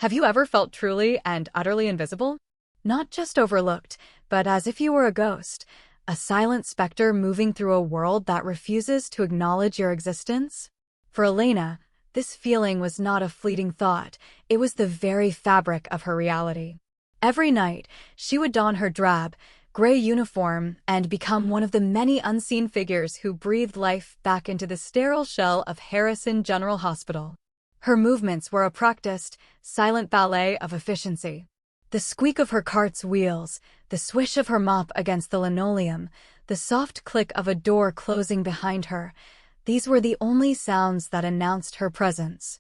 Have you ever felt truly and utterly invisible? Not just overlooked, but as if you were a ghost, a silent specter moving through a world that refuses to acknowledge your existence? For Elena, this feeling was not a fleeting thought, it was the very fabric of her reality. Every night, she would don her drab, gray uniform and become one of the many unseen figures who breathed life back into the sterile shell of Harrison General Hospital. Her movements were a practiced, silent ballet of efficiency. The squeak of her cart's wheels, the swish of her mop against the linoleum, the soft click of a door closing behind her, these were the only sounds that announced her presence.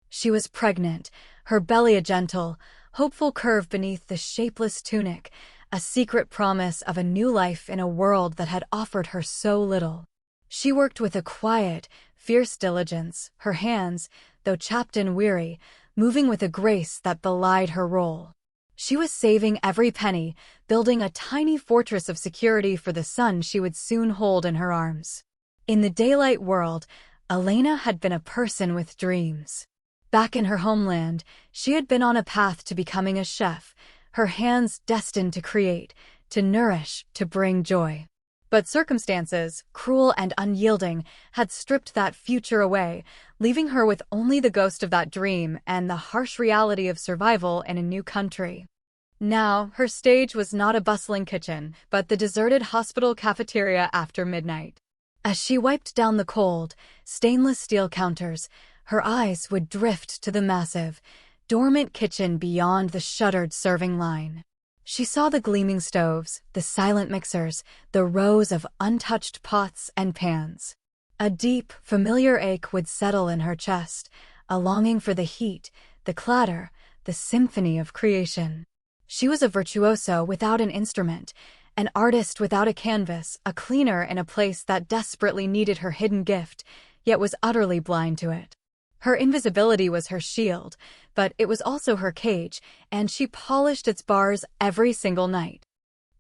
She was pregnant, her belly a gentle, hopeful curve beneath the shapeless tunic, a secret promise of a new life in a world that had offered her so little. She worked with a quiet, fierce diligence, her hands, though chapped and weary, moving with a grace that belied her role. She was saving every penny, building a tiny fortress of security for the son she would soon hold in her arms. In the daylight world, Elena had been a person with dreams. Back in her homeland, she had been on a path to becoming a chef, her hands destined to create, to nourish, to bring joy. But circumstances, cruel and unyielding, had stripped that future away, leaving her with only the ghost of that dream and the harsh reality of survival in a new country. Now, her stage was not a bustling kitchen, but the deserted hospital cafeteria after midnight. As she wiped down the cold, stainless steel counters, her eyes would drift to the massive, dormant kitchen beyond the shuttered serving line. She saw the gleaming stoves, the silent mixers, the rows of untouched pots and pans. A deep, familiar ache would settle in her chest, a longing for the heat, the clatter, the symphony of creation. She was a virtuoso without an instrument, an artist without a canvas, a cleaner in a place that desperately needed her hidden gift, yet was utterly blind to it. Her invisibility was her shield, but it was also her cage, and she polished its bars every single night.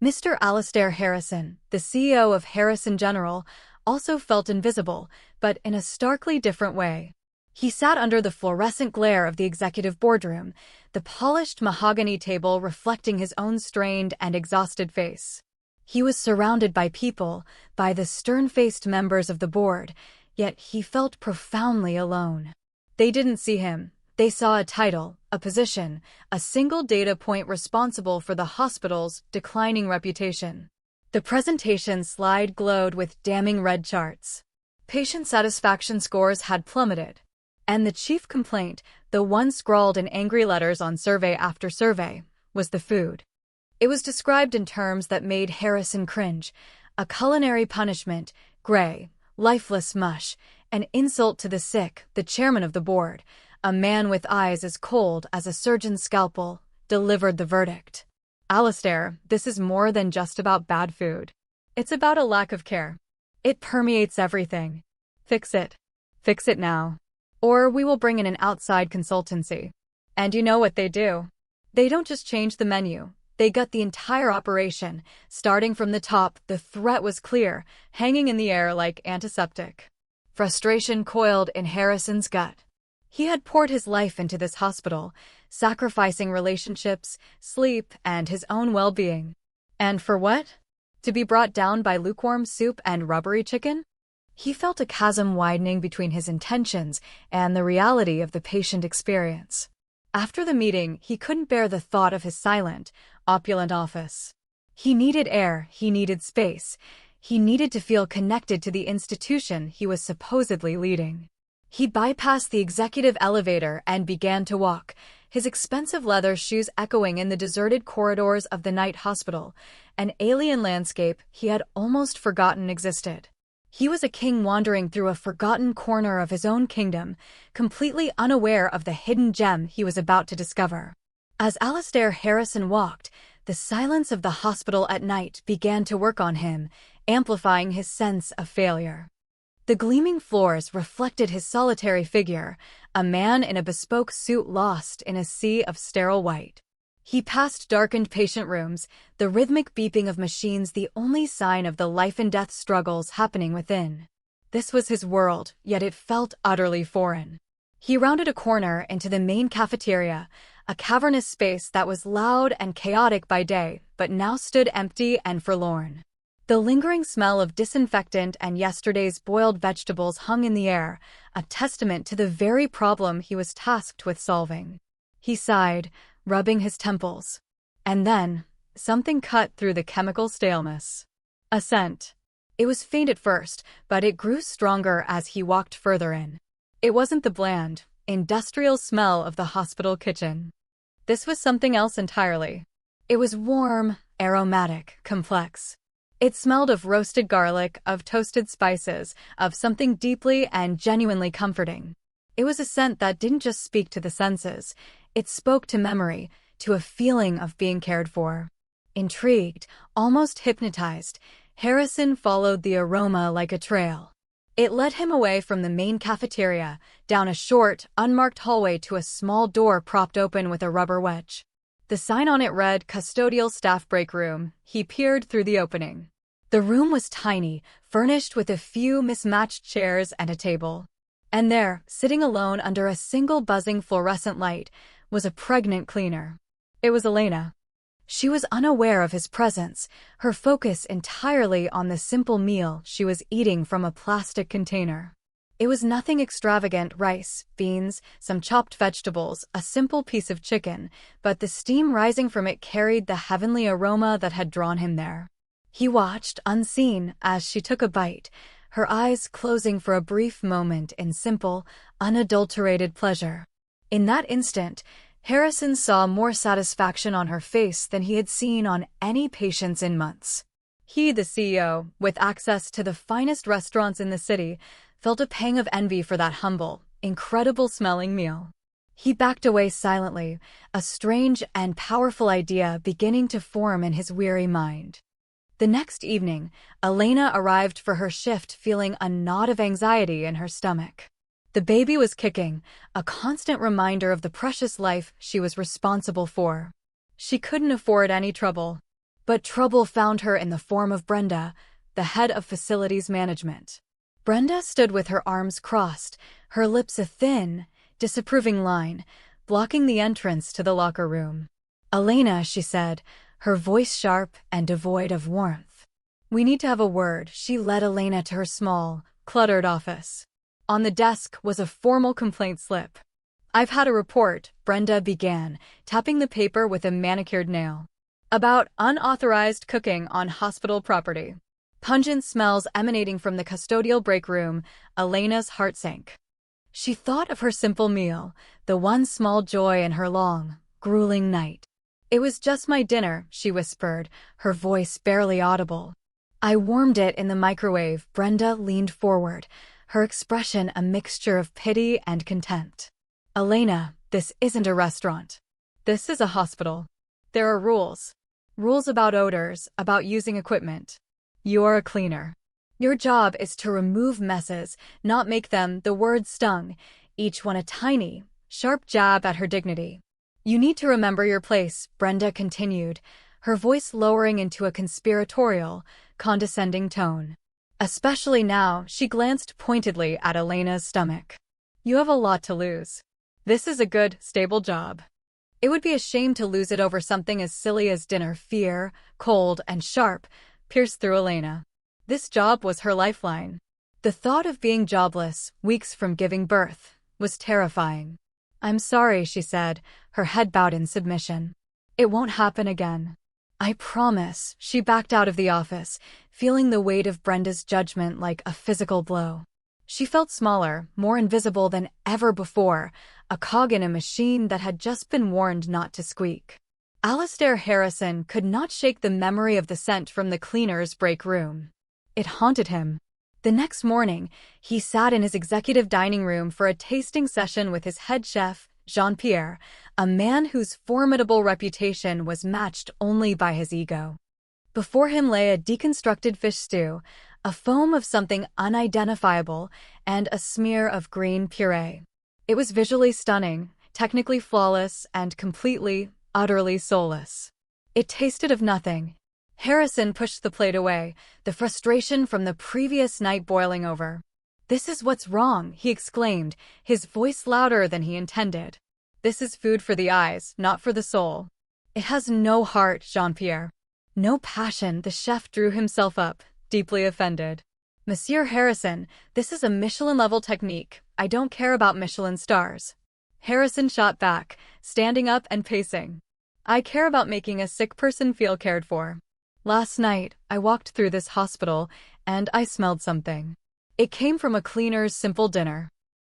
Mr. Alastair Harrison, the CEO of Harrison General, also felt invisible, but in a starkly different way. He sat under the fluorescent glare of the executive boardroom, the polished mahogany table reflecting his own strained and exhausted face. He was surrounded by people, by the stern-faced members of the board, yet he felt profoundly alone. They didn't see him. They saw a title, a position, a single data point responsible for the hospital's declining reputation. The presentation slide glowed with damning red charts. Patient satisfaction scores had plummeted. And the chief complaint, the one scrawled in angry letters on survey after survey, was the food. It was described in terms that made Harrison cringe, a culinary punishment, gray, lifeless mush, an insult to the sick, the chairman of the board, a man with eyes as cold as a surgeon's scalpel, delivered the verdict. Alastair, this is more than just about bad food. It's about a lack of care. It permeates everything. Fix it. Fix it now. Or we will bring in an outside consultancy. And you know what they do. They don't just change the menu. They gut the entire operation. Starting from the top, the threat was clear, hanging in the air like antiseptic. Frustration coiled in Harrison's gut. He had poured his life into this hospital, sacrificing relationships, sleep, and his own well-being. And for what? To be brought down by lukewarm soup and rubbery chicken? He felt a chasm widening between his intentions and the reality of the patient experience. After the meeting, he couldn't bear the thought of his silent, opulent office. He needed air, he needed space. He needed to feel connected to the institution he was supposedly leading. He bypassed the executive elevator and began to walk, his expensive leather shoes echoing in the deserted corridors of the night hospital, an alien landscape he had almost forgotten existed. He was a king wandering through a forgotten corner of his own kingdom, completely unaware of the hidden gem he was about to discover. As Alastair Harrison walked, the silence of the hospital at night began to work on him, amplifying his sense of failure. The gleaming floors reflected his solitary figure, a man in a bespoke suit lost in a sea of sterile white. He passed darkened patient rooms, the rhythmic beeping of machines the only sign of the life-and-death struggles happening within. This was his world, yet it felt utterly foreign. He rounded a corner into the main cafeteria, a cavernous space that was loud and chaotic by day, but now stood empty and forlorn. The lingering smell of disinfectant and yesterday's boiled vegetables hung in the air, a testament to the very problem he was tasked with solving. He sighed, rubbing his temples. And then, something cut through the chemical staleness. A scent. It was faint at first, but it grew stronger as he walked further in. It wasn't the bland, industrial smell of the hospital kitchen. This was something else entirely. It was warm, aromatic, complex. It smelled of roasted garlic, of toasted spices, of something deeply and genuinely comforting. It was a scent that didn't just speak to the senses. It spoke to memory, to a feeling of being cared for. Intrigued, almost hypnotized, Harrison followed the aroma like a trail. It led him away from the main cafeteria, down a short, unmarked hallway to a small door propped open with a rubber wedge. The sign on it read Custodial Staff Break Room. He peered through the opening. The room was tiny, furnished with a few mismatched chairs and a table. And there, sitting alone under a single buzzing fluorescent light, was a pregnant cleaner. It was Elena. She was unaware of his presence, her focus entirely on the simple meal she was eating from a plastic container. It was nothing extravagant: rice, beans, some chopped vegetables, a simple piece of chicken, but the steam rising from it carried the heavenly aroma that had drawn him there. He watched, unseen, as she took a bite, her eyes closing for a brief moment in simple, unadulterated pleasure. In that instant, Harrison saw more satisfaction on her face than he had seen on any patient's in months. He, the CEO, with access to the finest restaurants in the city, felt a pang of envy for that humble, incredible-smelling meal. He backed away silently, a strange and powerful idea beginning to form in his weary mind. The next evening, Elena arrived for her shift feeling a knot of anxiety in her stomach. The baby was kicking, a constant reminder of the precious life she was responsible for. She couldn't afford any trouble. But trouble found her in the form of Brenda, the head of facilities management. Brenda stood with her arms crossed, her lips a thin, disapproving line, blocking the entrance to the locker room. "Elena," she said, her voice sharp and devoid of warmth. "We need to have a word." She led Elena to her small, cluttered office. On the desk was a formal complaint slip. "I've had a report," Brenda began, tapping the paper with a manicured nail, "about unauthorized cooking on hospital property. Pungent smells emanating from the custodial break room." Elena's heart sank. She thought of her simple meal, the one small joy in her long, grueling night. "It was just my dinner," she whispered, her voice barely audible. "I warmed it in the microwave." Brenda leaned forward, her expression a mixture of pity and contempt. "Elena, this isn't a restaurant. This is a hospital. There are rules. Rules about odors, about using equipment. You're a cleaner. Your job is to remove messes, not make them." The words stung, each one a tiny, sharp jab at her dignity. "You need to remember your place," Brenda continued, her voice lowering into a conspiratorial, condescending tone. "Especially now." She glanced pointedly at Elena's stomach. "You have a lot to lose. This is a good, stable job. It would be a shame to lose it over something as silly as dinner." Fear, cold and sharp, pierced through Elena. This job was her lifeline. The thought of being jobless, weeks from giving birth, was terrifying. "I'm sorry," she said, her head bowed in submission. "It won't happen again. I promise." She backed out of the office, feeling the weight of Brenda's judgment like a physical blow. She felt smaller, more invisible than ever before, a cog in a machine that had just been warned not to squeak. Alistair Harrison could not shake the memory of the scent from the cleaner's break room. It haunted him. The next morning, he sat in his executive dining room for a tasting session with his head chef, Jean-Pierre, a man whose formidable reputation was matched only by his ego. Before him lay a deconstructed fish stew, a foam of something unidentifiable, and a smear of green puree. It was visually stunning, technically flawless, and completely, utterly soulless. It tasted of nothing. Harrison pushed the plate away, the frustration from the previous night boiling over. "This is what's wrong," he exclaimed, his voice louder than he intended. This is food for the eyes, not for the soul. It has no heart, Jean-Pierre. No passion. The chef drew himself up, deeply offended. Monsieur Harrison, this is a Michelin-level technique. I don't care about Michelin stars. Harrison shot back, standing up and pacing. I care about making a sick person feel cared for. Last night, I walked through this hospital, and I smelled something. It came from a cleaner's simple dinner.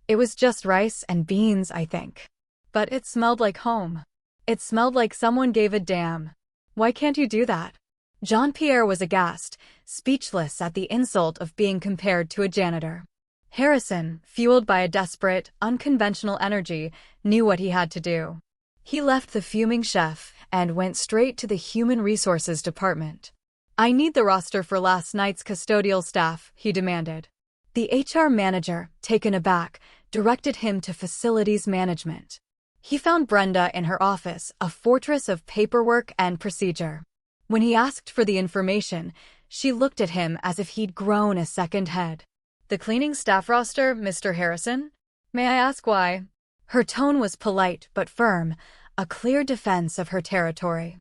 It was just rice and beans, I think. But it smelled like home. It smelled like someone gave a damn. Why can't you do that? Jean-Pierre was aghast, speechless at the insult of being compared to a janitor. Harrison, fueled by a desperate, unconventional energy, knew what he had to do. He left the fuming chef and went straight to the Human Resources Department. I need the roster for last night's custodial staff, he demanded. The HR manager, taken aback, directed him to facilities management. He found Brenda in her office, a fortress of paperwork and procedure. When he asked for the information, she looked at him as if he'd grown a second head. The cleaning staff roster, Mr. Harrison? May I ask why? Her tone was polite but firm, a clear defense of her territory.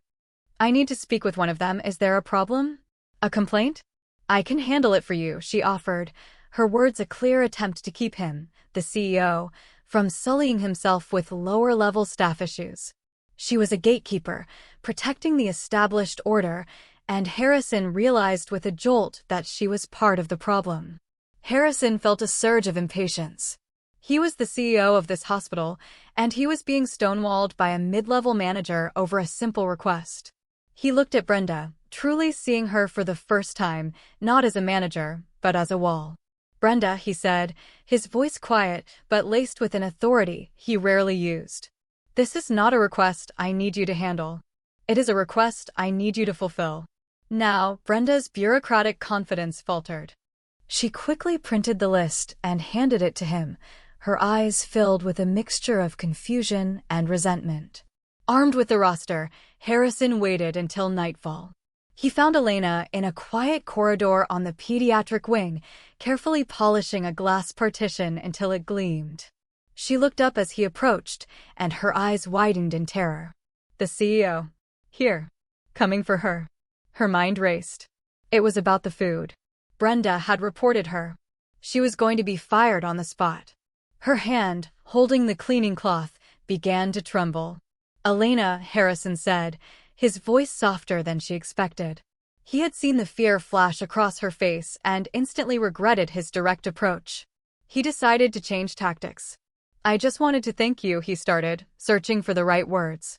I need to speak with one of them. Is there a problem? A complaint? I can handle it for you, she offered, her words a clear attempt to keep him, the CEO, from sullying himself with lower-level staff issues. She was a gatekeeper, protecting the established order, and Harrison realized with a jolt that she was part of the problem. Harrison felt a surge of impatience. He was the CEO of this hospital, and he was being stonewalled by a mid-level manager over a simple request. He looked at Brenda, truly seeing her for the first time, not as a manager, but as a wall. Brenda, he said, his voice quiet but laced with an authority he rarely used. This is not a request I need you to handle. It is a request I need you to fulfill. Now, Brenda's bureaucratic confidence faltered. She quickly printed the list and handed it to him, her eyes filled with a mixture of confusion and resentment. Armed with the roster, Harrison waited until nightfall. He found Elena in a quiet corridor on the pediatric wing, carefully polishing a glass partition until it gleamed. She looked up as he approached, and her eyes widened in terror. The CEO. Here. Coming for her. Her mind raced. It was about the food. Brenda had reported her. She was going to be fired on the spot. Her hand, holding the cleaning cloth, began to tremble. Elena, Harrison said, his voice softer than she expected. He had seen the fear flash across her face and instantly regretted his direct approach. He decided to change tactics. I just wanted to thank you, he started, searching for the right words.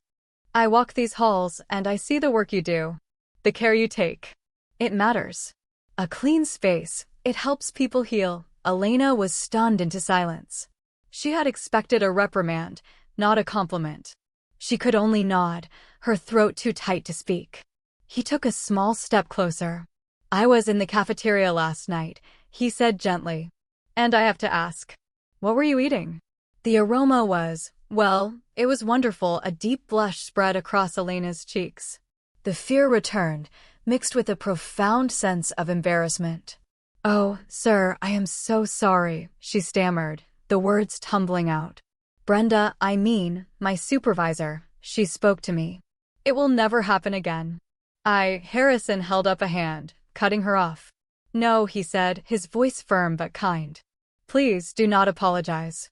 I walk these halls and I see the work you do. The care you take. It matters. A clean space. It helps people heal. Elena was stunned into silence. She had expected a reprimand, not a compliment. She could only nod, her throat too tight to speak. He took a small step closer. I was in the cafeteria last night, he said gently. And I have to ask, what were you eating? The aroma was, well, it was wonderful. A deep blush spread across Elena's cheeks. The fear returned, mixed with a profound sense of embarrassment. Oh, sir, I am so sorry, she stammered, the words tumbling out. Brenda, I mean, my supervisor, she spoke to me. It will never happen again. Harrison held up a hand, cutting her off. No, he said, his voice firm but kind. Please do not apologize.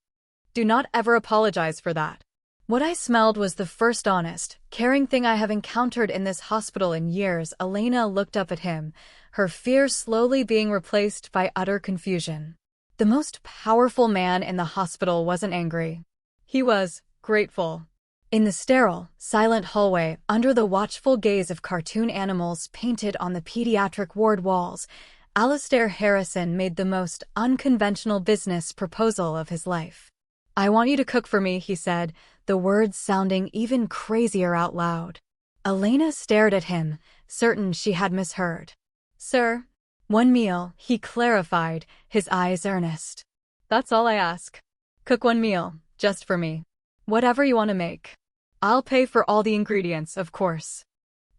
Do not ever apologize for that. What I smelled was the first honest, caring thing I have encountered in this hospital in years. Elena looked up at him, her fear slowly being replaced by utter confusion. The most powerful man in the hospital wasn't angry. He was grateful. In the sterile, silent hallway, under the watchful gaze of cartoon animals painted on the pediatric ward walls, Alastair Harrison made the most unconventional business proposal of his life. I want you to cook for me, he said, the words sounding even crazier out loud. Elena stared at him, certain she had misheard. Sir, one meal, he clarified, his eyes earnest. That's all I ask. Cook one meal, just for me. Whatever you want to make. I'll pay for all the ingredients, of course.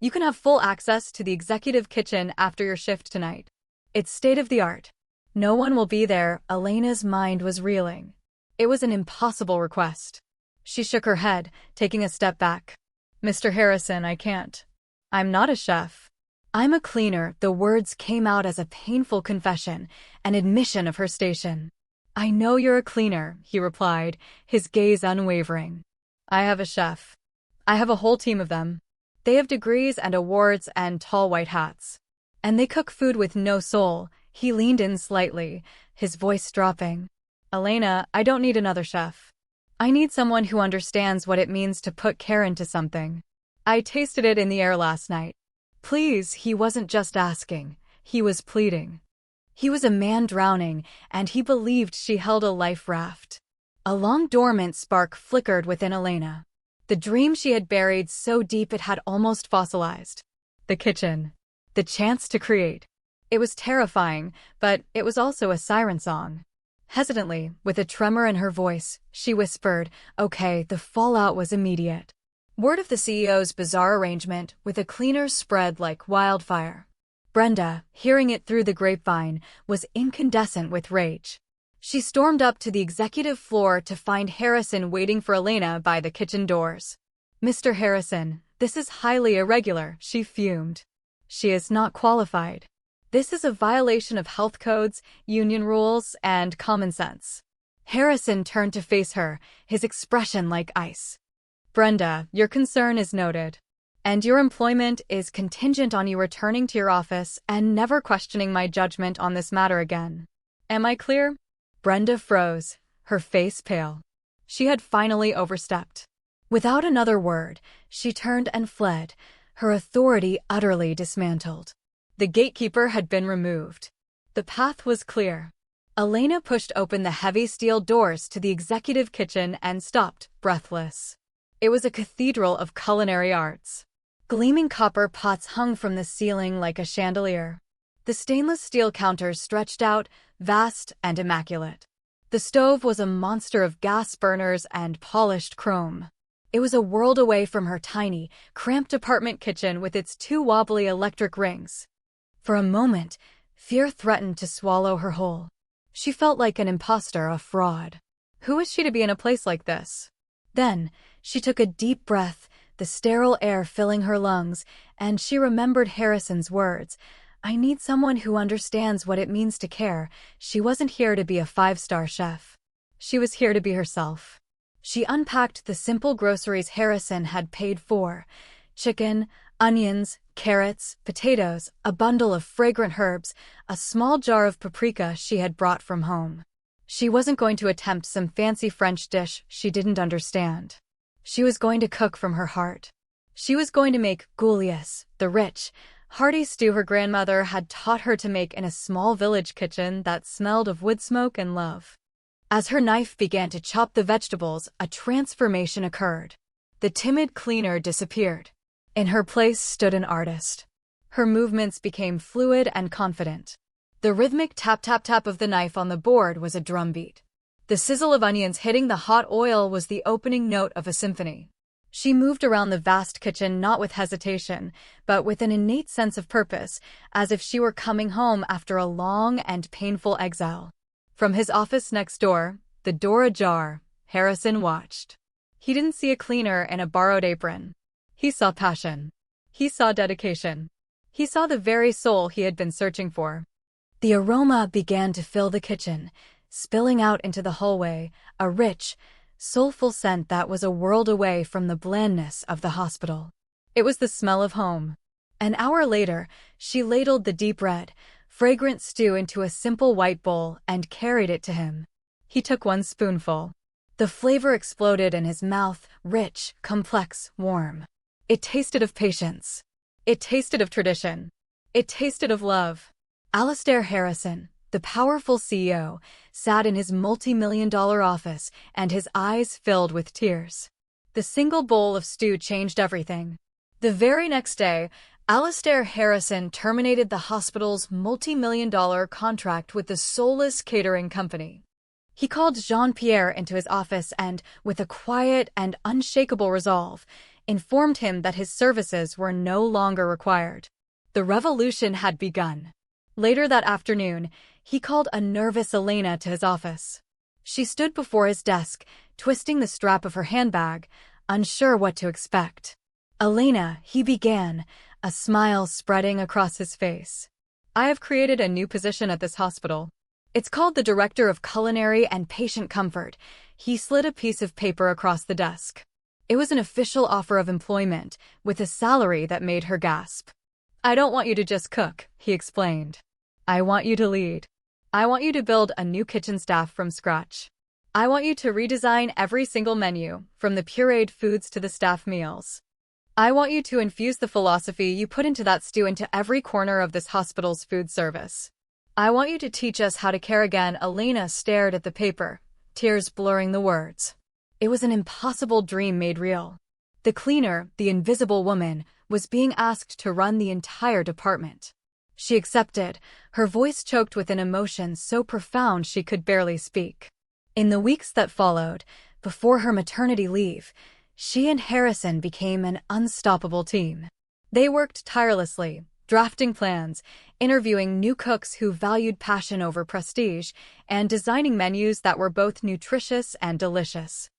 You can have full access to the executive kitchen after your shift tonight. It's state-of-the-art. No one will be there. Elena's mind was reeling. It was an impossible request. She shook her head, taking a step back. Mr. Harrison, I can't. I'm not a chef. I'm a cleaner. The words came out as a painful confession, an admission of her station. I know you're a cleaner, he replied, his gaze unwavering. I have a chef. I have a whole team of them. They have degrees and awards and tall white hats. And they cook food with no soul. He leaned in slightly, his voice dropping. Elena, I don't need another chef. I need someone who understands what it means to put care into something. I tasted it in the air last night. Please, he wasn't just asking. He was pleading. He was a man drowning, and he believed she held a life raft. A long dormant spark flickered within Elena. The dream she had buried so deep it had almost fossilized. The kitchen. The chance to create. It was terrifying, but it was also a siren song. Hesitantly, with a tremor in her voice, she whispered, "Okay." The fallout was immediate. Word of the CEO's bizarre arrangement with a cleaner spread like wildfire. Brenda, hearing it through the grapevine, was incandescent with rage. She stormed up to the executive floor to find Harrison waiting for Elena by the kitchen doors. "Mr. Harrison, this is highly irregular," she fumed. "She is not qualified. This is a violation of health codes, union rules, and common sense." Harrison turned to face her, his expression like ice. "Brenda, your concern is noted. And your employment is contingent on you returning to your office and never questioning my judgment on this matter again. Am I clear?" Brenda froze, her face pale. She had finally overstepped. Without another word, she turned and fled, her authority utterly dismantled. The gatekeeper had been removed. The path was clear. Elena pushed open the heavy steel doors to the executive kitchen and stopped, breathless. It was a cathedral of culinary arts. Gleaming copper pots hung from the ceiling like a chandelier. The stainless steel counters stretched out, vast and immaculate. The stove was a monster of gas burners and polished chrome. It was a world away from her tiny, cramped apartment kitchen with its two wobbly electric rings. For a moment, fear threatened to swallow her whole. She felt like an imposter, a fraud. Who was she to be in a place like this? Then, she took a deep breath, the sterile air filling her lungs, and she remembered Harrison's words. "I need someone who understands what it means to care." She wasn't here to be a five-star chef. She was here to be herself. She unpacked the simple groceries Harrison had paid for: chicken, onions, carrots, potatoes, a bundle of fragrant herbs, a small jar of paprika she had brought from home. She wasn't going to attempt some fancy French dish she didn't understand. She was going to cook from her heart. She was going to make goulias, the rich, hearty stew her grandmother had taught her to make in a small village kitchen that smelled of wood smoke and love. As her knife began to chop the vegetables, a transformation occurred. The timid cleaner disappeared. In her place stood an artist. Her movements became fluid and confident. The rhythmic tap-tap-tap of the knife on the board was a drumbeat. The sizzle of onions hitting the hot oil was the opening note of a symphony. She moved around the vast kitchen not with hesitation, but with an innate sense of purpose, as if she were coming home after a long and painful exile. From his office next door, the door ajar, Harrison watched. He didn't see a cleaner in a borrowed apron. He saw passion. He saw dedication. He saw the very soul he had been searching for. The aroma began to fill the kitchen, spilling out into the hallway, a rich, soulful scent that was a world away from the blandness of the hospital. It was the smell of home. An hour later, she ladled the deep red, fragrant stew into a simple white bowl and carried it to him. He took one spoonful. The flavor exploded in his mouth, rich, complex, warm. It tasted of patience. It tasted of tradition. It tasted of love. Alastair Harrison, the powerful CEO, sat in his multi-million-dollar office, and his eyes filled with tears. The single bowl of stew changed everything. The very next day, Alastair Harrison terminated the hospital's multi-million-dollar contract with the soulless catering company. He called Jean-Pierre into his office and, with a quiet and unshakable resolve, informed him that his services were no longer required. The revolution had begun. Later that afternoon, he called a nervous Elena to his office. She stood before his desk, twisting the strap of her handbag, unsure what to expect. "Elena," he began, a smile spreading across his face. "I have created a new position at this hospital. It's called the Director of Culinary and Patient Comfort." He slid a piece of paper across the desk. It was an official offer of employment, with a salary that made her gasp. "I don't want you to just cook," he explained. "I want you to lead. I want you to build a new kitchen staff from scratch. I want you to redesign every single menu, from the pureed foods to the staff meals. I want you to infuse the philosophy you put into that stew into every corner of this hospital's food service. I want you to teach us how to care again." Elena stared at the paper, tears blurring the words. It was an impossible dream made real. The cleaner, the invisible woman, was being asked to run the entire department. She accepted, her voice choked with an emotion so profound she could barely speak. In the weeks that followed, before her maternity leave, she and Harrison became an unstoppable team. They worked tirelessly, drafting plans, interviewing new cooks who valued passion over prestige, and designing menus that were both nutritious and delicious.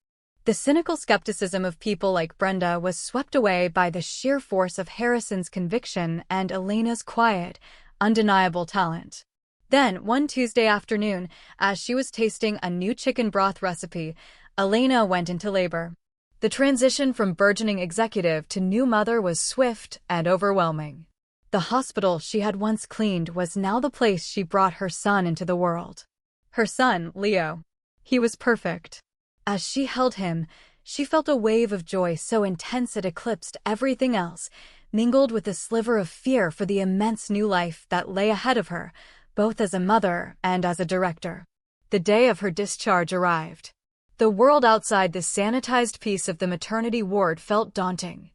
The cynical skepticism of people like Brenda was swept away by the sheer force of Harrison's conviction and Elena's quiet, undeniable talent. Then, one Tuesday afternoon, as she was tasting a new chicken broth recipe, Elena went into labor. The transition from burgeoning executive to new mother was swift and overwhelming. The hospital she had once cleaned was now the place she brought her son into the world. Her son, Leo. He was perfect. As she held him, she felt a wave of joy so intense it eclipsed everything else, mingled with a sliver of fear for the immense new life that lay ahead of her, both as a mother and as a director. The day of her discharge arrived. The world outside the sanitized piece of the maternity ward felt daunting.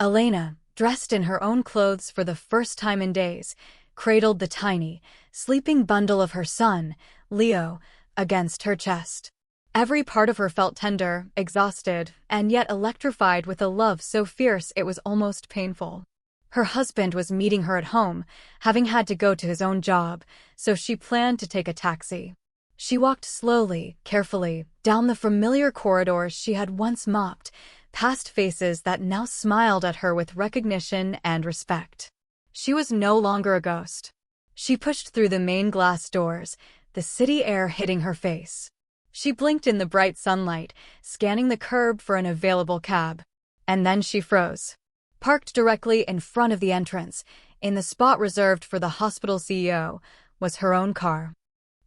Elena, dressed in her own clothes for the first time in days, cradled the tiny, sleeping bundle of her son, Leo, against her chest. Every part of her felt tender, exhausted, and yet electrified with a love so fierce it was almost painful. Her husband was meeting her at home, having had to go to his own job, so she planned to take a taxi. She walked slowly, carefully, down the familiar corridors she had once mopped, past faces that now smiled at her with recognition and respect. She was no longer a ghost. She pushed through the main glass doors, the city air hitting her face. She blinked in the bright sunlight, scanning the curb for an available cab. And then she froze. Parked directly in front of the entrance, in the spot reserved for the hospital CEO, was her own car.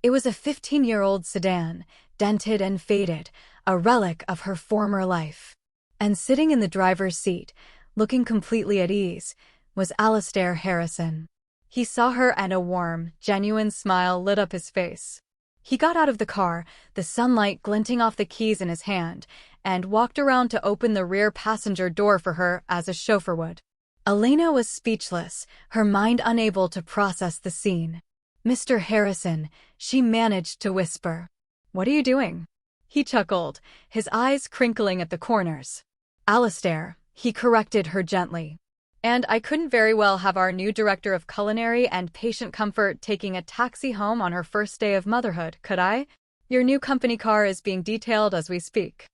It was a 15-year-old sedan, dented and faded, a relic of her former life. And sitting in the driver's seat, looking completely at ease, was Alistair Harrison. He saw her and a warm, genuine smile lit up his face. He got out of the car, the sunlight glinting off the keys in his hand, and walked around to open the rear passenger door for her as a chauffeur would. Elena was speechless, her mind unable to process the scene. "Mr. Harrison," she managed to whisper. "What are you doing?" He chuckled, his eyes crinkling at the corners. "Alistair," he corrected her gently. "And I couldn't very well have our new Director of Culinary and Patient Comfort taking a taxi home on her first day of motherhood, could I? Your new company car is being detailed as we speak.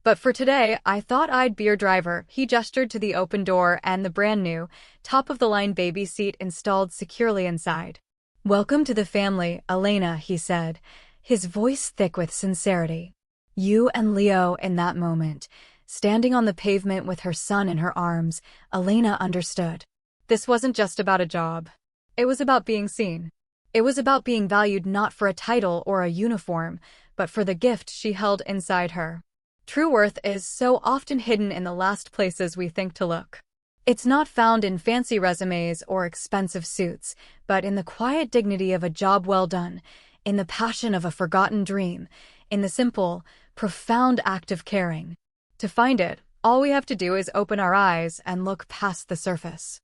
But for today, I thought I'd be your driver." He gestured to the open door and the brand new, top-of-the-line baby seat installed securely inside. "Welcome to the family, Elena," he said, his voice thick with sincerity. You and Leo in that moment, standing on the pavement with her son in her arms, Elena understood. This wasn't just about a job. It was about being seen. It was about being valued not for a title or a uniform, but for the gift she held inside her. True worth is so often hidden in the last places we think to look. It's not found in fancy resumes or expensive suits, but in the quiet dignity of a job well done, in the passion of a forgotten dream, in the simple, profound act of caring. To find it, all we have to do is open our eyes and look past the surface.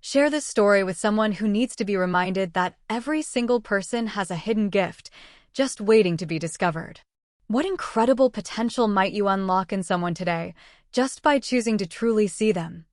Share this story with someone who needs to be reminded that every single person has a hidden gift, just waiting to be discovered. What incredible potential might you unlock in someone today, just by choosing to truly see them?